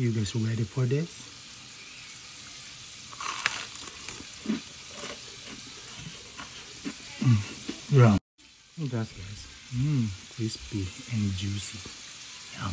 You guys ready for this? Yeah. That's guys. Crispy and juicy. Yum.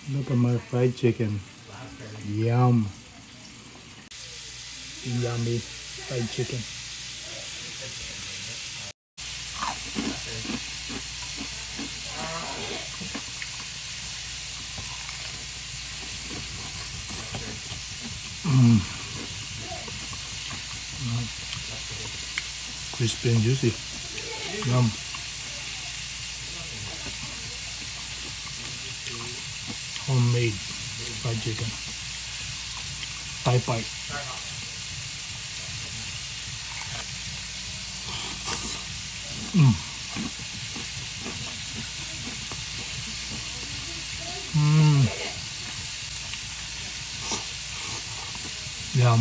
Look at my fried chicken. Yum. Yummy fried chicken. Crispy and juicy. Yum. Homemade fried chicken. Thai pie. Yum.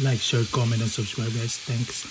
Like, share, comment, and subscribe, guys. Thanks.